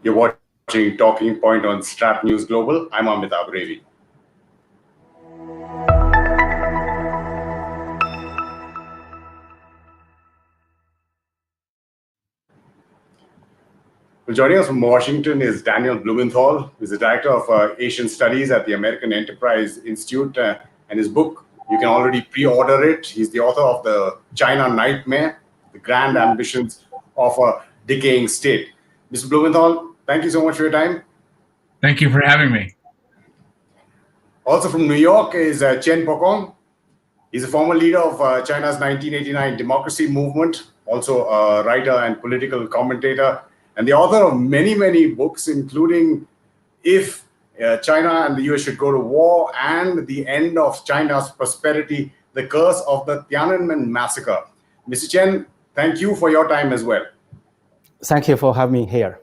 You're watching Talking Point on StratNews Global. I'm Amitabh, Revi. Well, joining us from Washington is Daniel Blumenthal, who's the Director of Asian Studies at the American Enterprise Institute. And his book, you can already pre-order it. He's the author of The China Nightmare, The Grand Ambitions of a Decaying State. Mr. Blumenthal, thank you so much for your time. Thank you for having me. Also from New York is Chen Pokong. He's a former leader of China's 1989 democracy movement, also a writer and political commentator, and the author of many, many books, including If China and the US Should Go to War and The End of China's Prosperity, The Curse of the Tiananmen Massacre. Mr. Chen, thank you for your time as well. Thank you for having me here.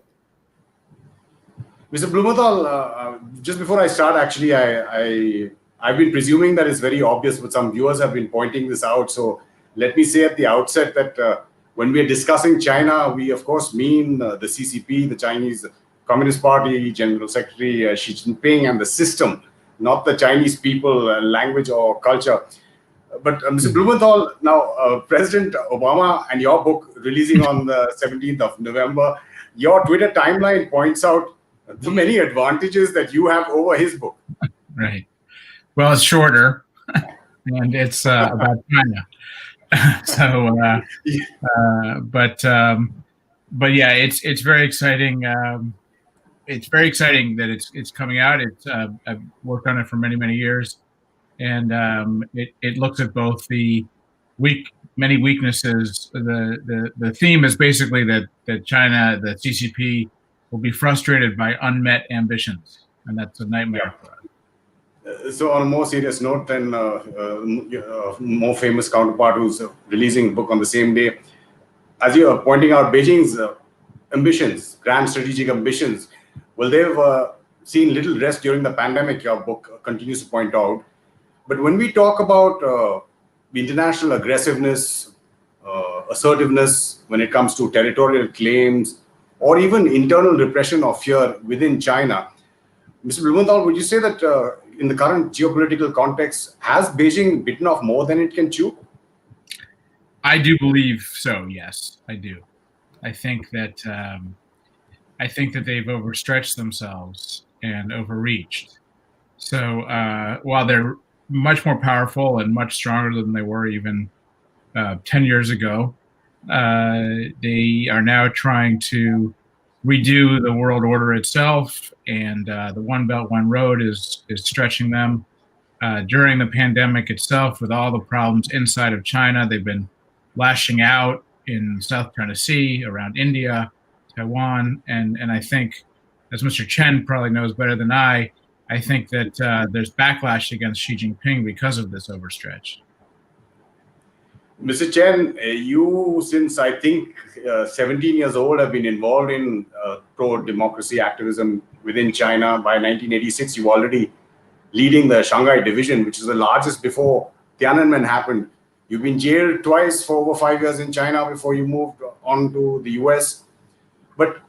Mr. Blumenthal, just before I start, actually, I've been presuming that it's very obvious, but some viewers have been pointing this out. So let me say at the outset that when we are discussing China, we of course mean the CCP, the Chinese Communist Party, General Secretary Xi Jinping, and the system, not the Chinese people, language, or culture. But Mr. Blumenthal, now President Obama and your book releasing on the 17th of November, your Twitter timeline points out the many advantages that you have over his book. Right. Well, it's shorter, and it's about China. So, but yeah, it's very exciting. It's very exciting that it's coming out. I've worked on it for many years, and it looks at both the many weaknesses. The theme is basically that China, the CCP, will be frustrated by unmet ambitions, and that's a nightmare for us. So on a more serious note, then more famous counterpart who's releasing a book on the same day, as you are pointing out, Beijing's ambitions, grand strategic ambitions, well, they've seen little rest during the pandemic, your book continues to point out. But when we talk about the international aggressiveness, assertiveness when it comes to territorial claims, or even internal repression of fear within China, Mr. Blumenthal, would you say that in the current geopolitical context, has Beijing bitten off more than it can chew? I do believe so. Yes, I do. I think that they've overstretched themselves and overreached. So while they're much more powerful and much stronger than they were even 10 years ago, they are now trying to redo the world order itself, and the One Belt, One Road is stretching them. During the pandemic itself, with all the problems inside of China, they've been lashing out in South China Sea, around India, Taiwan, and I think, as Mr. Chen probably knows better than I think that there's backlash against Xi Jinping because of this overstretch. Mr. Chen, you, since I think 17 years old, have been involved in pro-democracy activism within China. By 1986, you were already leading the Shanghai division, which is the largest before Tiananmen happened. You've been jailed twice for over 5 years in China before you moved on to the US. But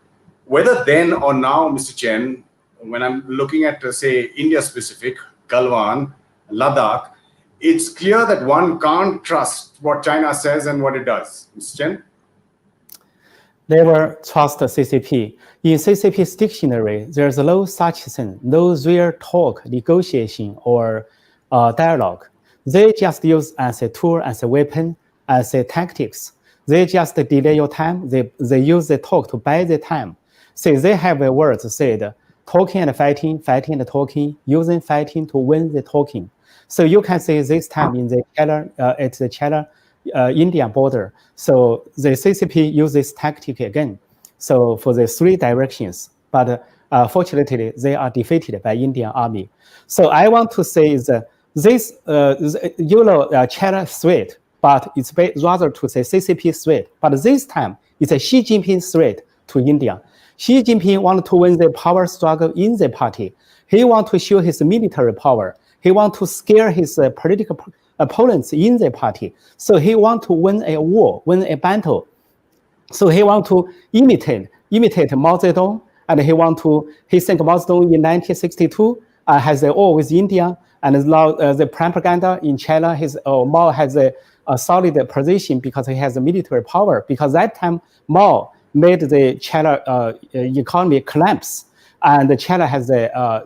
whether then or now, Mr. Chen, when I'm looking at, say, India-specific, Galwan, Ladakh, it's clear that one can't trust what China says and what it does. Mr. Chen? Never trust the CCP. In CCP's dictionary, there's no such thing, no real talk, negotiation, or dialogue. They just use as a tool, as a weapon, as a tactics. They just delay your time. They use the talk to buy the time. So they have a word said, talking and fighting, fighting and talking, using fighting to win the talking. So you can see this time in the at the China-India border. So the CCP uses this tactic again. So for the three directions, but fortunately they are defeated by Indian army. So I want to say is this, China threat, but it's rather to say CCP threat. But this time it's a Xi Jinping threat to India. Xi Jinping wants to win the power struggle in the party. He wants to show his military power. He wants to scare his political opponents in the party. So he wants to win a war, win a battle. So he wants to imitate Mao Zedong and he think Mao Zedong in 1962 has a war with India, and now the propaganda in China, Mao has a solid position because he has a military power. Because that time Mao made the China economy collapse, and China has a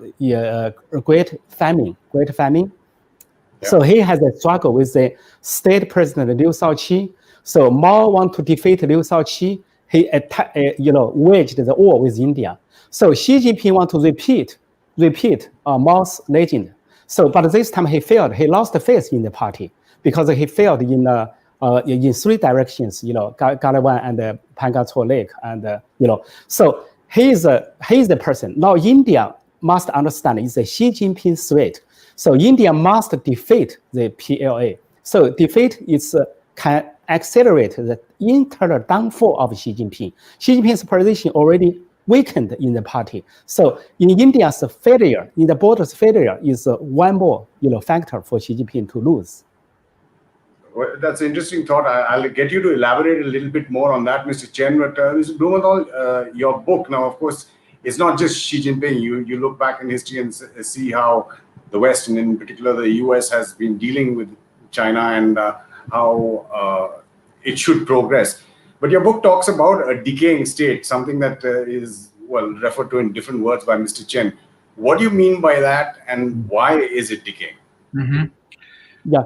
great famine. Yeah. So he has a struggle with the state president Liu Shaoqi. So Mao want to defeat Liu Shaoqi. He waged the war with India. So Xi Jinping want to repeat Mao's legend. So, but this time he failed. He lost faith in the party because he failed in three directions. Galawan and Pangacho Lake, and So he's the person. Now India must understand it's a Xi Jinping threat. So India must defeat the PLA. So defeat can accelerate the internal downfall of Xi Jinping. Xi Jinping's position already weakened in the party. So in India's failure, in the border's failure, is one more factor for Xi Jinping to lose. Well, that's an interesting thought. I'll get you to elaborate a little bit more on that, Mr. Chen. But Mr. Blumenthal, your book now, of course, it's not just Xi Jinping. You look back in history and see how the West, and in particular the US, has been dealing with China and how it should progress. But your book talks about a decaying state, something that is, well, referred to in different words by Mr. Chen. What do you mean by that, and why is it decaying? Mm-hmm. Yeah.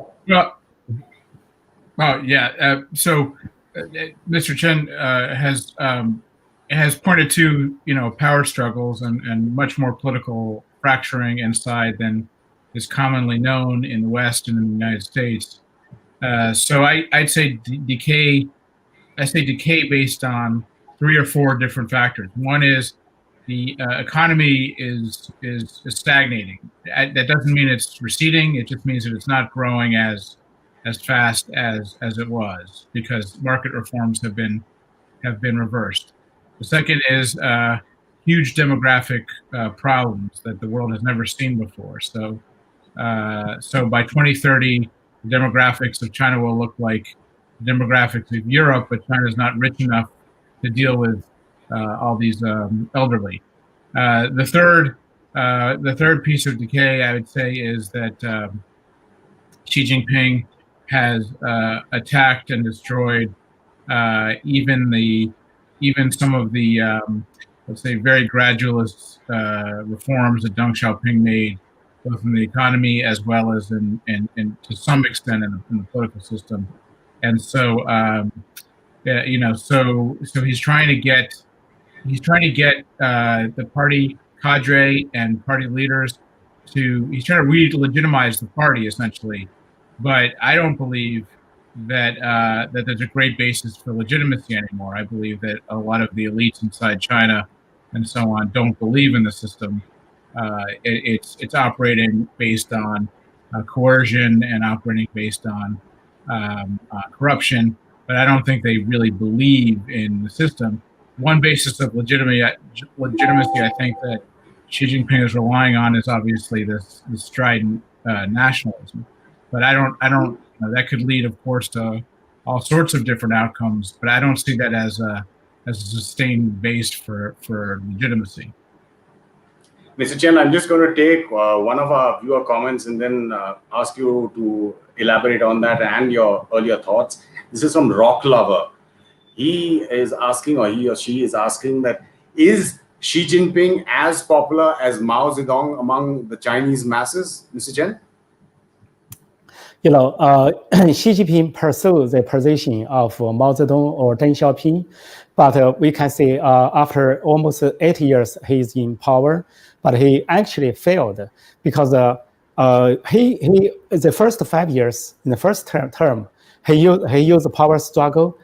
So Mr. Chen has pointed to power struggles and much more political fracturing inside than is commonly known in the West and in the United States. So I'd say decay. I say decay based on 3 or 4 different factors. One is the economy is stagnating. That doesn't mean it's receding. It just means that it's not growing as fast as it was, because market reforms have been reversed. The second is huge demographic problems that the world has never seen before. So by 2030, the demographics of China will look like the demographics of Europe, but China is not rich enough to deal with all these elderly. The third piece of decay, I would say, is that Xi Jinping has attacked and destroyed even some of the let's say very gradualist reforms that Deng Xiaoping made, both in the economy as well as in to some extent in the political system. And so so he's trying to get the party cadre and party leaders he's trying to re-legitimize the party, essentially. But I don't believe that there's a great basis for legitimacy anymore. I believe that a lot of the elites inside China and so on don't believe in the system. It's operating based on coercion and operating based on corruption, but I don't think they really believe in the system. One basis of legitimacy, I think, that Xi Jinping is relying on is obviously this strident nationalism. But I don't. That could lead, of course, to all sorts of different outcomes. But I don't see that as a sustained base for legitimacy. Mr. Chen, I'm just going to take one of our viewer comments and then ask you to elaborate on that and your earlier thoughts. This is from Rock Lover. He is asking, or he or she is asking, that is Xi Jinping as popular as Mao Zedong among the Chinese masses, Mr. Chen? Xi Jinping pursued the position of Mao Zedong or Deng Xiaoping, but we can say after almost 8 years he's in power, but he actually failed because he the first 5 years in the first term he used power struggle.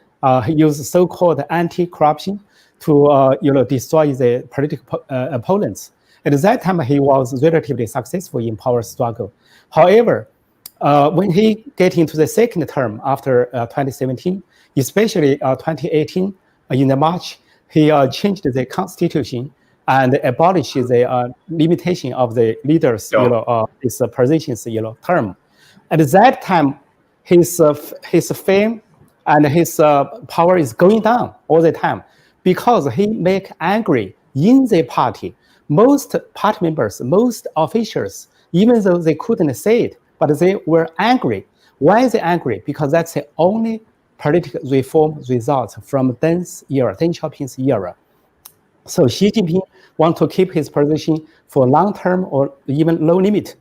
He used so-called anti-corruption to destroy the political opponents. At that time, he was relatively successful in power struggle. However, when he get into the second term after 2017, especially 2018, in the March, he changed the constitution and abolished the limitation of the leaders, his positions, term. At that time, his fame and his power is going down all the time because he make angry in the party, most party members, most officials, even though they couldn't say it, but they were angry. Why are they angry? Because that's the only political reform result from Deng Xiaoping's era. So Xi Jinping wants to keep his position for long-term or even low limit.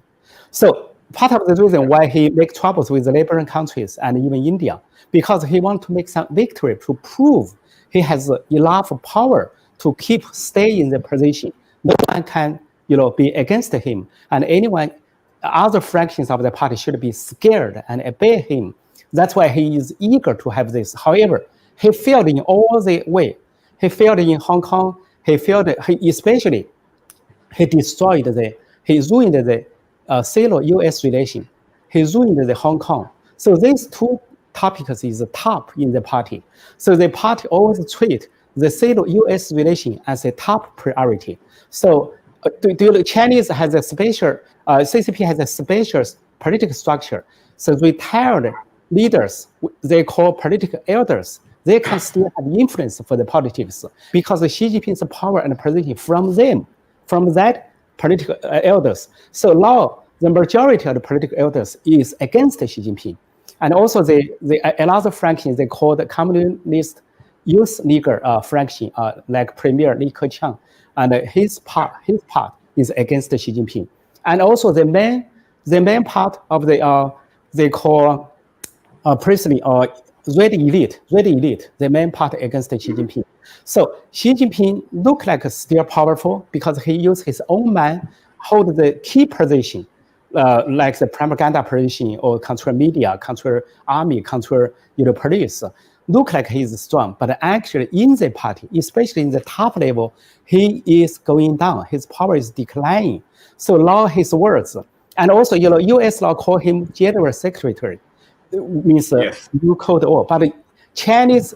So part of the reason why he makes troubles with the neighboring countries and even India, because he wants to make some victory to prove he has enough power to stay in the position. No one can, be against him, and anyone, other fractions of the party should be scared and obey him. That's why he is eager to have this. However, he failed in all the way. He failed in Hong Kong. He ruined the Sino-US relation. He ruined the Hong Kong. So these two topics is top in the party. So the party always treat the Sino-US relation as a top priority. So the Chinese has a special, CCP has a special political structure. So retired leaders, they call political elders, they can still have influence for the politics because Xi Jinping's power and position from them, from that political elders. So now the majority of the political elders is against Xi Jinping. And also another fraction, they call the Communist Youth League fraction, like Premier Li Keqiang, and his part is against Xi Jinping. And also the main part of they call priestly or red elite, the main part against Xi Jinping. So Xi Jinping look like still powerful because he used his own man hold the key position, like the propaganda position or control media, control army, control police. Look like he's strong, but actually in the party, especially in the top level, he is going down. His power is declining. So now his words, and also U.S. law call him general secretary, means new Cold War. But Chinese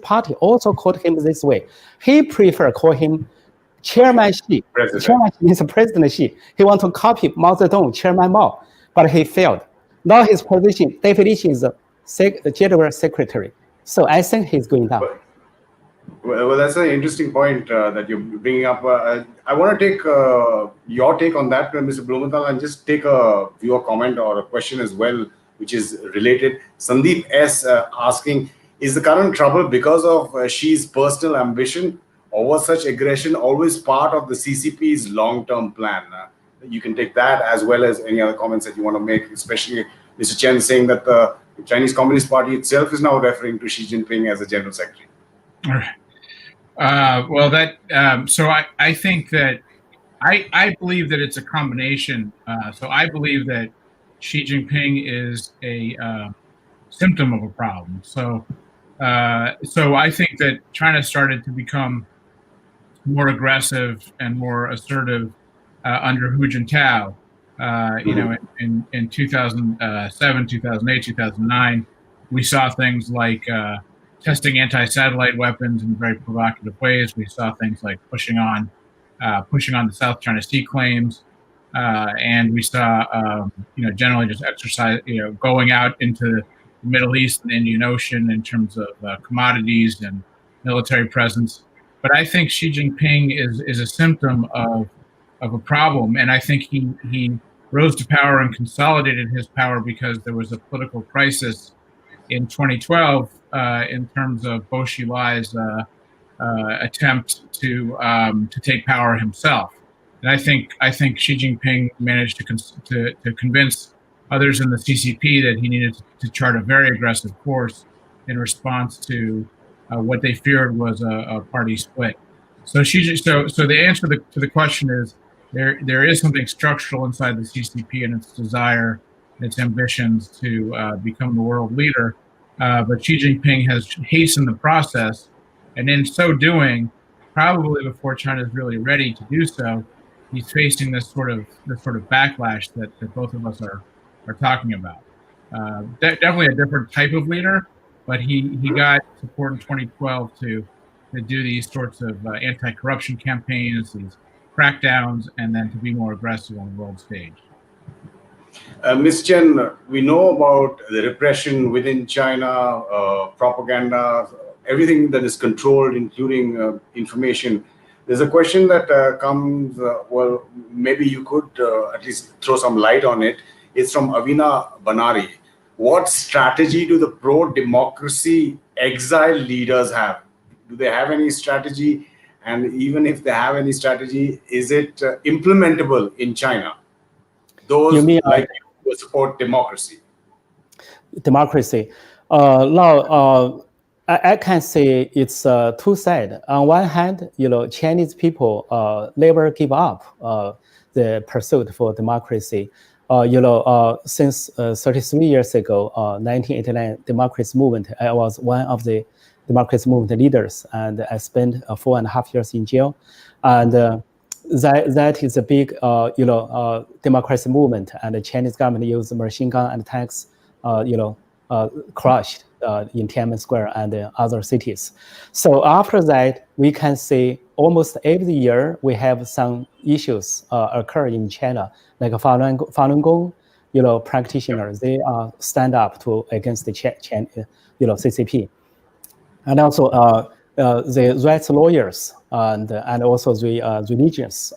party also called him this way. He prefer call him Chairman Xi. Chairman means President Xi. He want to copy Mao Zedong, Chairman Mao, but he failed. Now his position, definition is general secretary. So I think he's going down. Well, that's an interesting point that you're bringing up. I want to take your take on that, Mr. Blumenthal, and just take a viewer comment or a question as well, which is related. Sandeep S. Asking, is the current trouble because of Xi's personal ambition, or was such aggression always part of the CCP's long-term plan? You can take that as well as any other comments that you want to make, especially Mr. Chen saying that the Chinese Communist Party itself is now referring to Xi Jinping as a general secretary. All right. Well, so I think that I believe that it's a combination. So I believe that Xi Jinping is a symptom of a problem. So I think that China started to become more aggressive and more assertive under Hu Jintao. In 2007, 2008, 2009, we saw things like testing anti-satellite weapons in very provocative ways. We saw things like pushing on the South China Sea claims, and we saw, generally just exercise, going out into the Middle East and the Indian Ocean in terms of commodities and military presence. But I think Xi Jinping is a symptom of a problem, and I think he rose to power and consolidated his power because there was a political crisis in 2012 in terms of Bo Xilai's attempt to take power himself. And I think Xi Jinping managed to convince others in the CCP that he needed to chart a very aggressive course in response to what they feared was a party split. So the answer to the question is there is something structural inside the CCP and its desire, its ambitions to become the world leader. But Xi Jinping has hastened the process, and in so doing, probably before China is really ready to do so, he's facing this sort of backlash that both of us are talking about. Definitely a different type of leader, but he got support in 2012 to do these sorts of anti-corruption campaigns, these crackdowns, and then to be more aggressive on the world stage. Ms. Chen, we know about the repression within China, propaganda, everything that is controlled, including information. There's a question that comes, well, maybe you could at least throw some light on it. It's from Avina Banari. What strategy do the pro-democracy exile leaders have? Do they have any strategy? And even if they have any strategy, is it implementable in China? Those You mean, like you who support democracy. Democracy. Now, I can say it's two sides. On one hand, Chinese people never give up the pursuit for democracy. Since 33 years ago, 1989 democracy movement, I was one of the democracy movement leaders, and I spent 4.5 years in jail. And that is a big, democracy movement, and the Chinese government used machine gun and tanks, crushed in Tiananmen Square and other cities. So after that, we can see almost every year we have some issues occur in China, like Falun Gong, practitioners, they stand up against the CCP, and also the rights lawyers and also the religious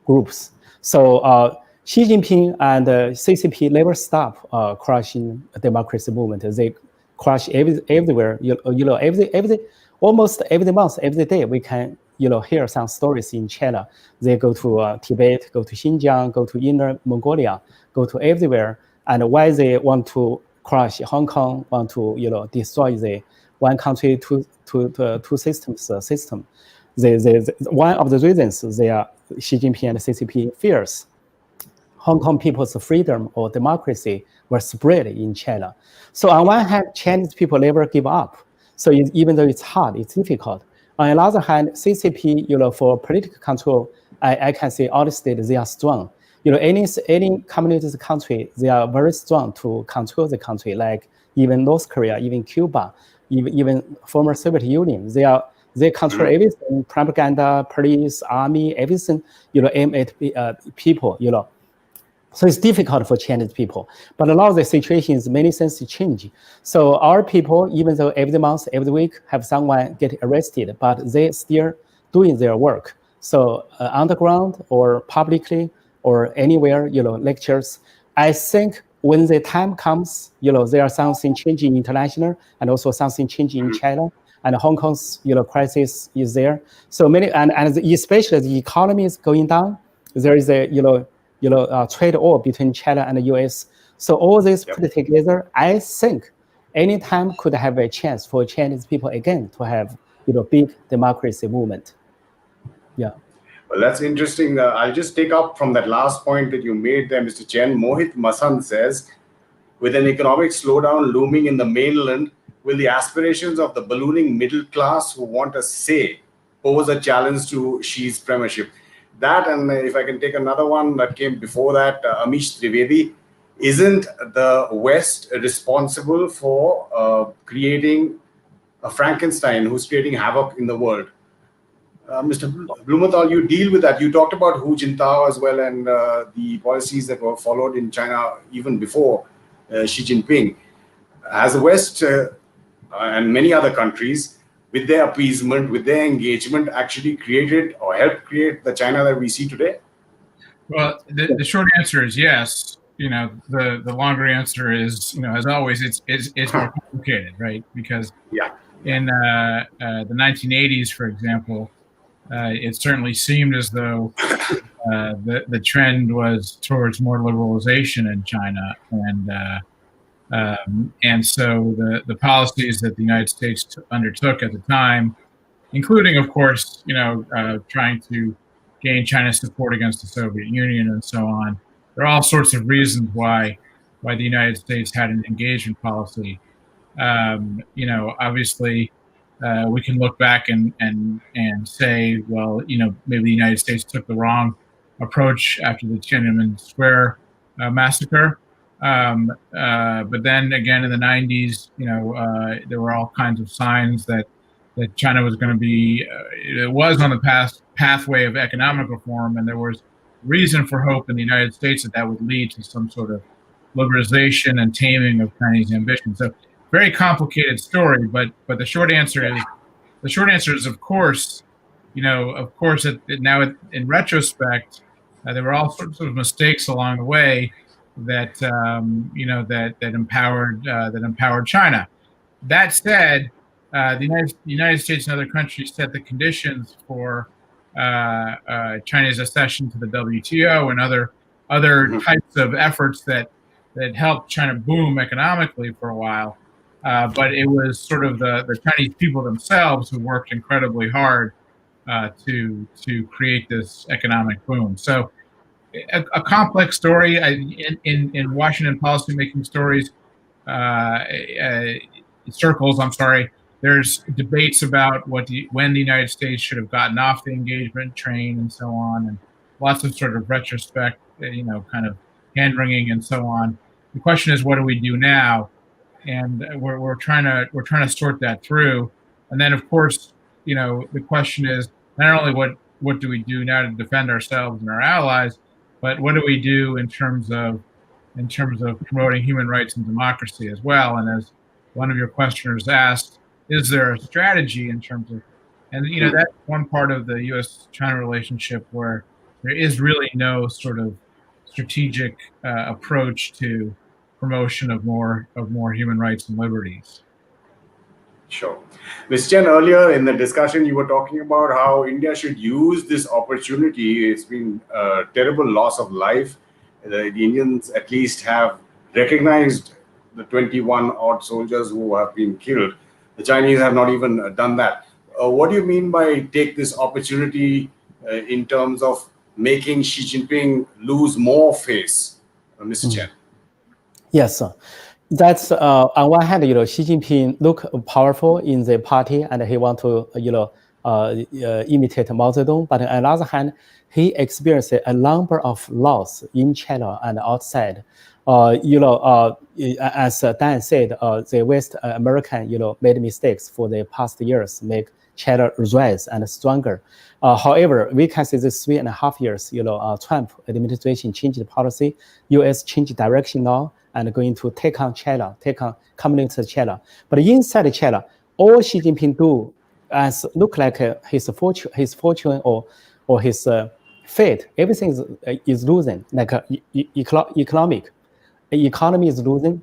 groups. So Xi Jinping and CCP never stop crushing democracy movement. They crush everywhere. Almost every month, every day, we can hear some stories in China. They go to Tibet, go to Xinjiang, go to Inner Mongolia, go to everywhere. And why they want to crush Hong Kong, want to destroy the one country, two systems system. One of the reasons they are Xi Jinping and CCP fears Hong Kong people's freedom or democracy were spread in China. So on one hand, Chinese people never give up. So even though it's hard, it's difficult. On the other hand, CCP, for political control, I can say all the states, they are strong. Any communist country, they are very strong to control the country, like even North Korea, even Cuba, even former Soviet Union. They control everything, propaganda, police, army, everything, aim at people, So it's difficult for Chinese people. But a lot of the situations, many things change. So our people, even though every month, every week, have someone get arrested, but they still doing their work. So underground or publicly or anywhere, lectures. I think when the time comes, there are something changing international and also something changing in China, and Hong Kong's, crisis is there. So many, and especially the economy is going down. There is a, trade war between China and the US. So all this put together, I think any time could have a chance for Chinese people again to have, big democracy movement. Yeah. Well, that's interesting. I'll just take up from that last point that you made there, Mr. Chen. Mohit Masan says, with an economic slowdown looming in the mainland, will the aspirations of the ballooning middle class who want a say pose a challenge to Xi's premiership? That, and if I can take another one that came before that, Amish Trivedi, isn't the West responsible for creating a Frankenstein who's creating havoc in the world? Mr. Blumenthal, you deal with that. You talked about Hu Jintao as well, and the policies that were followed in China even before Xi Jinping. Has the West and many other countries, with their appeasement, with their engagement, actually created or helped create the China that we see today? Well, the short answer is yes. The longer answer is, as always, it's more complicated, right? Because in the 1980s, for example, it certainly seemed as though the trend was towards more liberalization in China, and so the policies that the United States undertook at the time, including, of course, trying to gain China's support against the Soviet Union and so on. There are all sorts of reasons why the United States had an engagement policy. Obviously, we can look back and say, well, maybe the United States took the wrong approach after the Tiananmen Square massacre. But then again, in the 90s, there were all kinds of signs that China was going to be, it was on the pathway of economic reform, and there was reason for hope in the United States that would lead to some sort of liberalization and taming of Chinese ambition. So very complicated story, but the short answer is, of course, of course, in retrospect, there were all sorts of mistakes along the way that empowered China. That said, the United States and other countries set the conditions for China's accession to the WTO and other types of efforts that helped China boom economically for a while. But it was sort of the Chinese people themselves who worked incredibly hard to create this economic boom. So a complex story. In Washington policymaking stories, circles, I'm sorry, there's debates about when the United States should have gotten off the engagement train and so on, and lots of sort of retrospect, kind of hand-wringing and so on. The question is, what do we do now? And we're trying to sort that through. And then, of course, the question is not only what do we do now to defend ourselves and our allies, but what do we do in terms of promoting human rights and democracy as well? And as one of your questioners asked, is there a strategy in terms of, and that's one part of the U.S.-China relationship where there is really no sort of strategic approach to promotion of more human rights and liberties. Sure. Mr. Chen, earlier in the discussion, you were talking about how India should use this opportunity. It's been a terrible loss of life. The Indians at least have recognized the 21 odd soldiers who have been killed. The Chinese have not even done that. What do you mean by take this opportunity in terms of making Xi Jinping lose more face, Mr. Chen? Yes, that's on one hand, Xi Jinping look powerful in the party, and he want to, imitate Mao Zedong. But on the other hand, he experienced a number of loss in China and outside. As Dan said, the West American, made mistakes for the past years, make China rise and stronger. However, we can see this 3.5 years, Trump administration changed the policy, U.S. changed direction now, and going to take on communist China. But inside China, all Xi Jinping do as look like his fortune or his fate, everything is losing. Like economy is losing.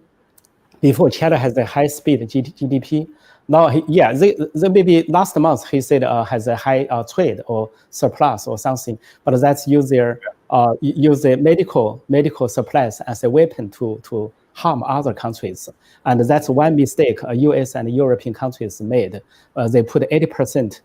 Before, China has a high speed GDP. Now, they maybe last month he said has a high trade or surplus or something, but that's use the medical supplies as a weapon to harm other countries, and that's one mistake U.S. and European countries made. They put 80%,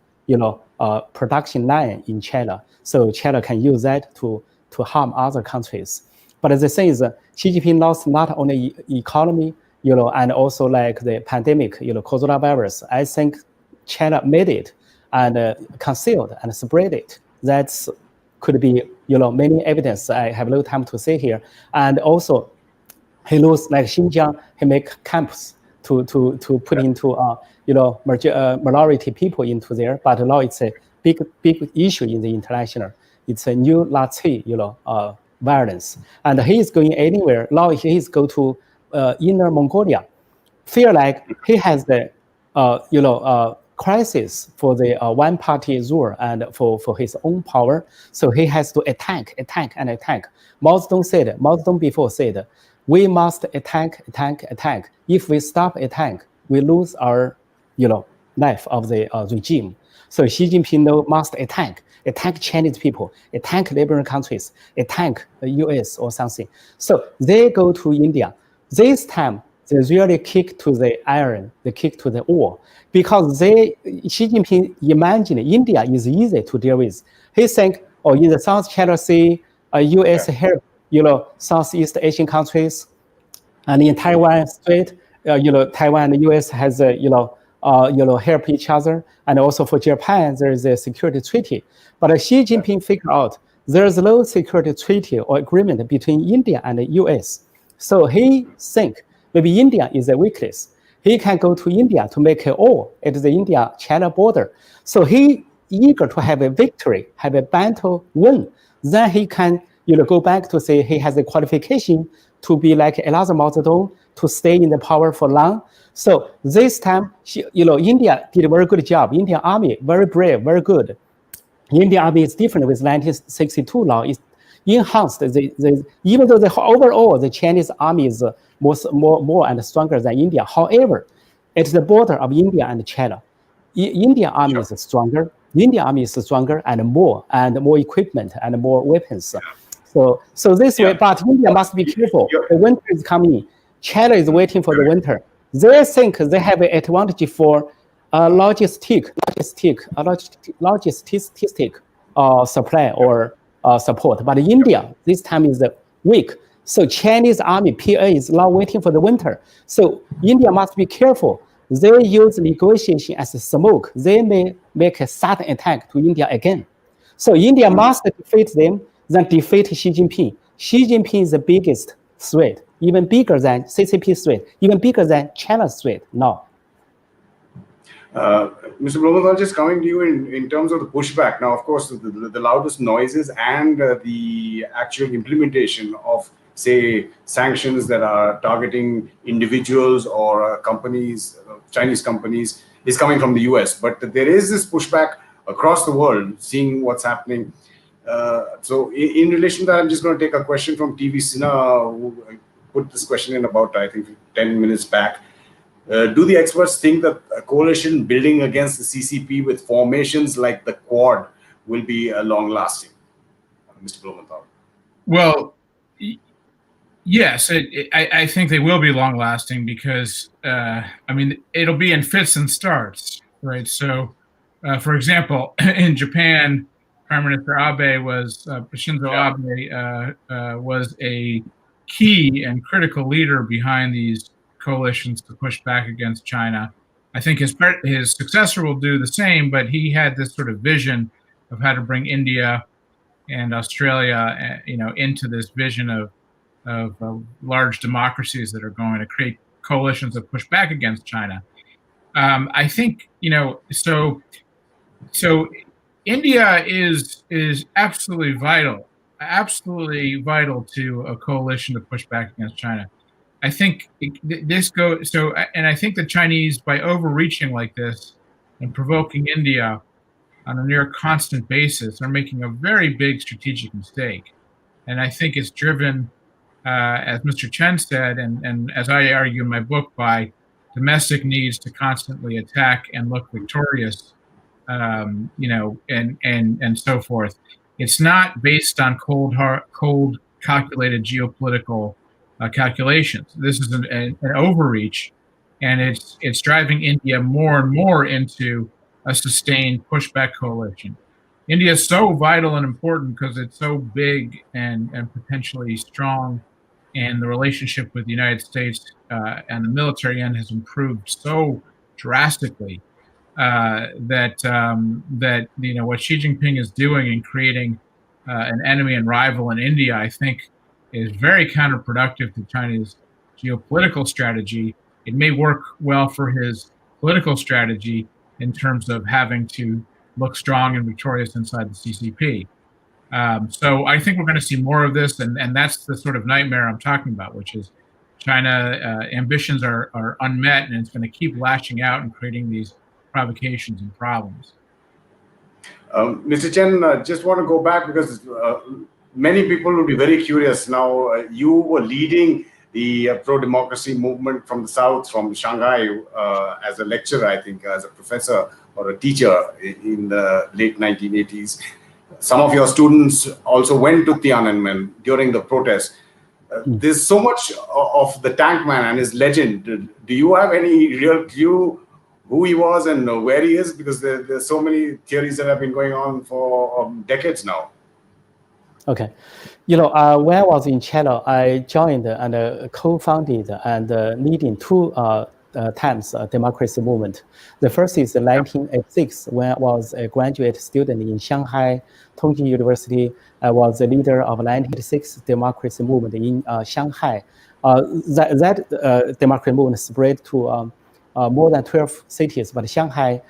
production line in China, so China can use that to harm other countries. But the thing is, Xi Jinping lost not only economy, and also like the pandemic, coronavirus. I think China made it and concealed and spread it. That's could be, many evidence. I have no time to say here. And also, he lose like Xinjiang. He make camps to put into minority people into there. But now it's a big issue in the international. It's a new Nazi, violence, and he is going anywhere. Now he is go to Inner Mongolia. Feel like he has the crisis for the one-party rule and for his own power. So he has to attack. Mao Zedong before said, we must attack. If we stop attack, we lose our life of the regime. So Xi Jinping now must attack Chinese people, attack neighboring countries, attack the US or something. So they go to India. This time, they really kick to the iron, they kick to the ore, because Xi Jinping imagine India is easy to deal with. He think, in the South China Sea, US help, Southeast Asian countries, and in Taiwan Strait, Taiwan and the US has, help each other, and also for Japan, there is a security treaty. But Xi Jinping figured out there is no security treaty or agreement between India and the US. So he think maybe India is a weakness. He can go to India to make a war at the India-China border. So he eager to have a victory, have a battle win. Then he can, go back to say he has a qualification to be like another Mao Zedong, to stay in the power for long. So this time, India did a very good job. Indian army, very brave, very good. Indian army is different with 1962 law. It's enhanced. Even though overall the Chinese army is more and stronger than India. However, at the border of India and China, Indian army is stronger. Indian army is stronger and more equipment and more weapons. So this way, but India must be careful. The winter is coming. China is waiting for the winter. They think they have an advantage for logistic supply or support. But India this time is weak. So Chinese army PA is now waiting for the winter. So India must be careful. They use negotiation as a smoke. They may make a sudden attack to India again. So India must defeat them, then defeat Xi Jinping. Xi Jinping is the biggest threat, even bigger than CCP threat, even bigger than China's threat now. Mr. Blumenthal, just coming to you in terms of the pushback. Now, of course, the loudest noises and the actual implementation of, say, sanctions that are targeting individuals or companies, Chinese companies, is coming from the US. But there is this pushback across the world, seeing what's happening. So in relation to that, I'm just going to take a question from TV Sinha, who put this question in about, I think, 10 minutes back. Do the experts think that a coalition building against the CCP with formations like the Quad will be long-lasting? Mr. Blumenthal. Well, yes, I think they will be long-lasting because, I mean, it'll be in fits and starts, right? So, for example, in Japan, Prime Minister Abe Shinzo Abe was a key and critical leader behind these coalitions to push back against China. I think his successor will do the same, but he had this sort of vision of how to bring India and Australia, into this vision of large democracies that are going to create coalitions that push back against China. I think, so India is absolutely vital to a coalition to push back against China. I think and I think the Chinese, by overreaching like this and provoking India on a near constant basis, are making a very big strategic mistake. And I think it's driven, as Mr. Chen said, and as I argue in my book, by domestic needs to constantly attack and look victorious, and so forth. It's not based on cold calculated geopolitical calculations. This is an overreach, and it's driving India more and more into a sustained pushback coalition. India is so vital and important because it's so big and potentially strong, and the relationship with the United States and the military end has improved so drastically that what Xi Jinping is doing in creating an enemy and rival in India, I think, is very counterproductive to China's geopolitical strategy. It may work well for his political strategy in terms of having to look strong and victorious inside the CCP. So I think we're going to see more of this, and that's the sort of nightmare I'm talking about, which is China ambitions are unmet, and it's going to keep lashing out and creating these provocations and problems. Mr. Chen, just want to go back because many people will be very curious now. You were leading the pro-democracy movement from the South, from Shanghai, as a lecturer, I think, as a professor or a teacher in the late 1980s. Some of your students also went to Tiananmen during the protest. There's so much of the tank man and his legend. Do you have any real clue who he was and where he is? Because there's so many theories that have been going on for decades now. Okay. When I was in China, I joined and co-founded and leading two times democracy movement. The first is 1986, when I was a graduate student in Shanghai, Tongji University. I was the leader of 1986 democracy movement in Shanghai. That democracy movement spread to more than 12 cities, but Shanghai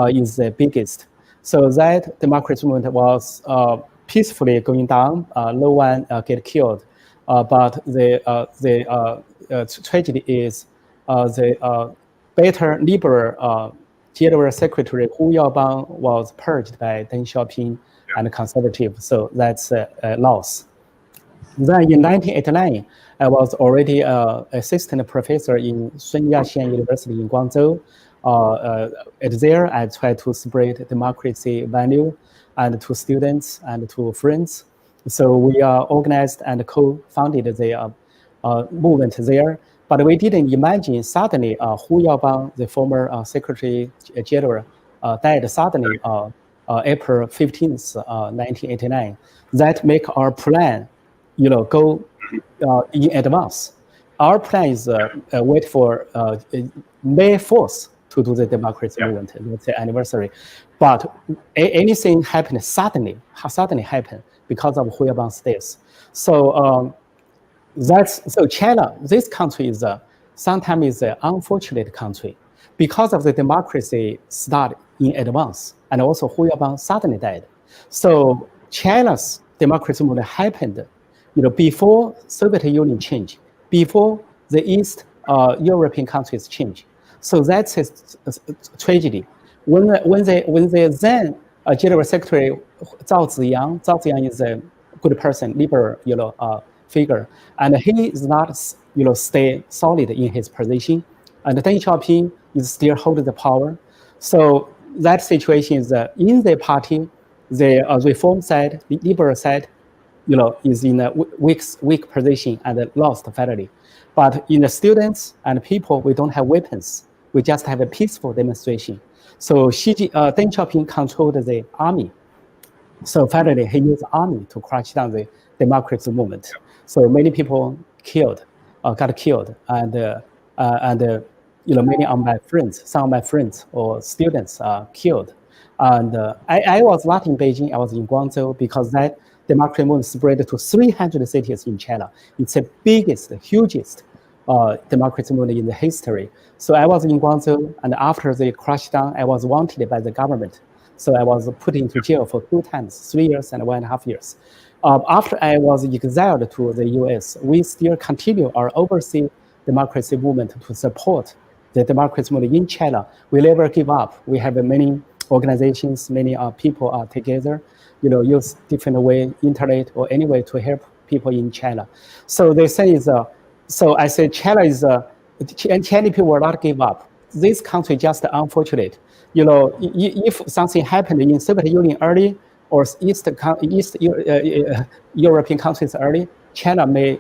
is the biggest. So that democracy movement was peacefully going down. No one get killed, but the tragedy is the better liberal General Secretary Hu Yaobang was purged by Deng Xiaoping and conservative, so that's a loss. Then in 1989, I was already an assistant professor in Sun Yat-sen University in Guangzhou. At there, I tried to spread democracy value and to students and to friends. So we organized and co-founded the movement there. But we didn't imagine suddenly Hu Yaobang, the former Secretary General, died suddenly April 15th, 1989. That make our plan, go in advance. Our plan is wait for May 4th to do the democracy movement, let's say anniversary. But anything happened suddenly happened because of Hu Yaobang's death. So so China, this country is sometimes is an unfortunate country because of the democracy start in advance, and also Hu Yaobang suddenly died. So China's democracy movement happened, before Soviet Union changed, before the East European countries changed. So that's a tragedy. When the then General Secretary Zhao Ziyang is a good person, liberal, figure, and he is not, stay solid in his position, and Deng Xiaoping is still holding the power. So that situation is in the party, the reform side, the liberal side, is in a weak position and lost finally. But in the students and people, we don't have weapons. We just have a peaceful demonstration. So Deng Xiaoping controlled the army. So finally, he used army to crush down the democracy movement. So many people got killed, and many of my friends, some of my friends or students are killed. And I was not in Beijing, I was in Guangzhou, because that democracy movement spread to 300 cities in China. It's the biggest, hugest democracy movement in the history. So I was in Guangzhou, and after they crushed down, I was wanted by the government. So I was put into jail for 2 times, 3 years and 1.5 years. After I was exiled to the US, we still continue our overseas democracy movement to support the democracy movement in China. We never give up. We have many organizations, many people are together, use different way, internet or any way to help people in China. So they say so I say China is, and Chinese people will not give up. This country just unfortunate. If something happened in Soviet Union early or East European countries early, China may,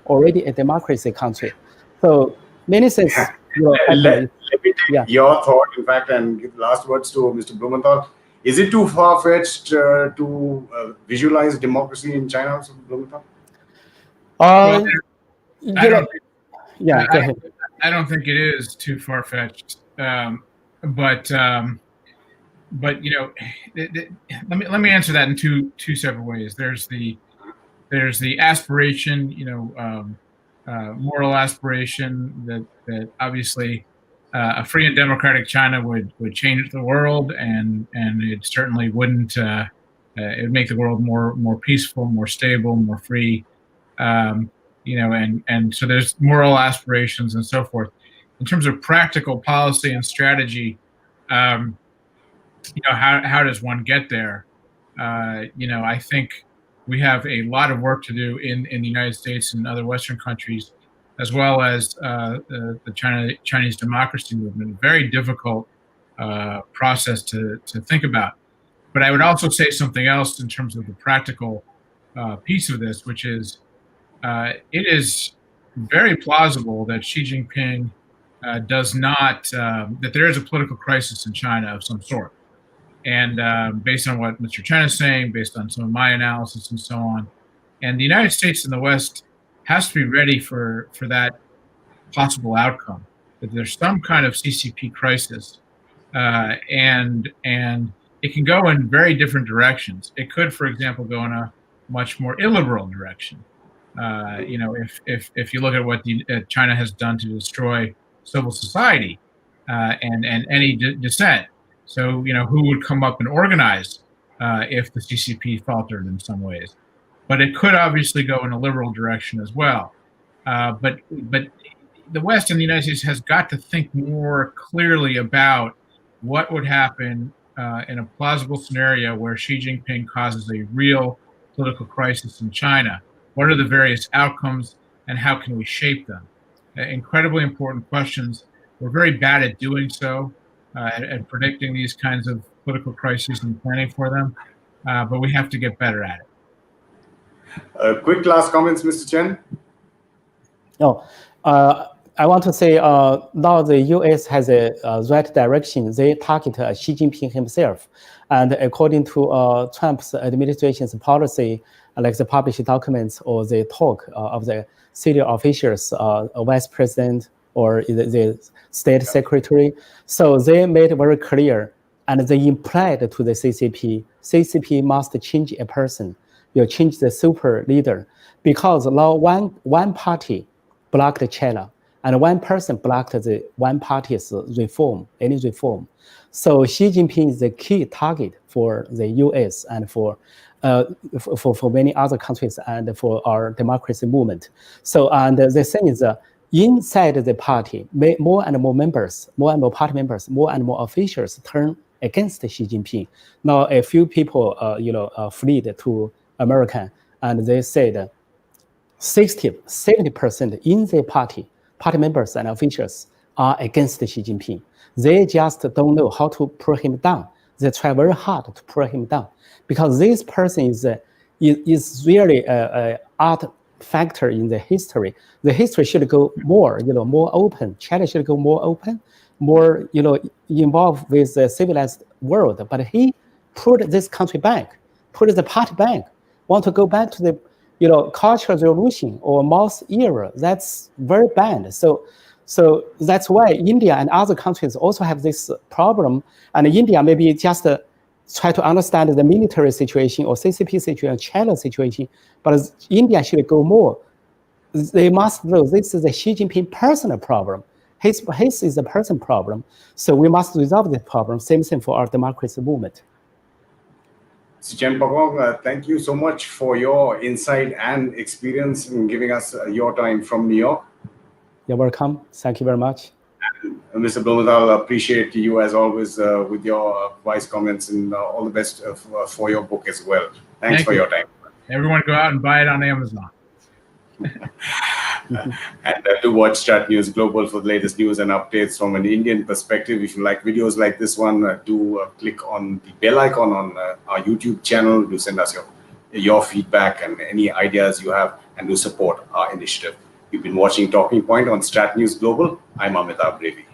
already a democracy country. So many things. Let me take your thought, in fact, and give last words to Mr. Blumenthal. Is it too far-fetched to visualize democracy in China, Mr. Blumenthal? Well, go ahead. I don't think it is too far-fetched, but let me answer that in two separate ways. There's the aspiration, moral aspiration that obviously a free and democratic China would change the world, and it certainly wouldn't. It would make the world more peaceful, more stable, more free. And so there's moral aspirations and so forth. In terms of practical policy and strategy, how does one get there? I think we have a lot of work to do in the United States and other Western countries, as well as the Chinese democracy movement. Very difficult process to think about. But I would also say something else in terms of the practical piece of this, which is it is very plausible that Xi Jinping does not, that there is a political crisis in China of some sort. And based on what Mr. Chen is saying, based on some of my analysis and so on, and the United States and the West has to be ready for that possible outcome, that there's some kind of CCP crisis, and it can go in very different directions. It could, for example, go in a much more illiberal direction. If you look at what China has done to destroy civil society and any dissent. So, who would come up and organize if the CCP faltered in some ways? But it could obviously go in a liberal direction as well. But the West and the United States has got to think more clearly about what would happen in a plausible scenario where Xi Jinping causes a real political crisis in China. What are the various outcomes, and how can we shape them? Incredibly important questions. We're very bad at doing so, at predicting these kinds of political crises and planning for them, but we have to get better at it. Quick last comments, Mr. Chen. Oh, I want to say now the U.S. has a right direction. They target Xi Jinping himself, and according to Trump's administration's policy, like the published documents or the talk of the city officials, vice president or the state secretary, so they made it very clear, and they implied to the CCP must change a person, you change the super leader, because now one party blocked China, and one person blocked the one party's reform, any reform. So Xi Jinping is the key target for the U.S. and for many other countries and for our democracy movement. So, and the thing is, inside the party, more and more members, more and more party members, more and more officials turn against Xi Jinping. Now, a few people, fled to America, and they said 70% in the party members and officials are against Xi Jinping. They just don't know how to pull him down. They try very hard to pull him down because this person is really an art factor in the history. The history should go more, more open. China should go more open, more, involved with the civilized world. But he put this country back, put the party back, want to go back to the Cultural Revolution or Mao's era. That's very bad. So that's why India and other countries also have this problem. And India maybe just try to understand the military situation or CCP situation, China situation. But India should go more. They must know this is a Xi Jinping personal problem. His is a personal problem. So we must resolve this problem. Same thing for our democracy movement. Chen Pokong, thank you so much for your insight and experience in giving us your time from New York. You're welcome. Thank you very much. And Mr. Blumenthal, appreciate you as always with your wise comments, and all the best for your book as well. Thanks for your time. Everyone go out and buy it on Amazon. And do watch StratNews Global for the latest news and updates from an Indian perspective. If you like videos like this one, do click on the bell icon on our YouTube channel. Do send us your feedback and any ideas you have, and do support our initiative. You've been watching Talking Point on StratNews Global. I'm Amitabh, Revi.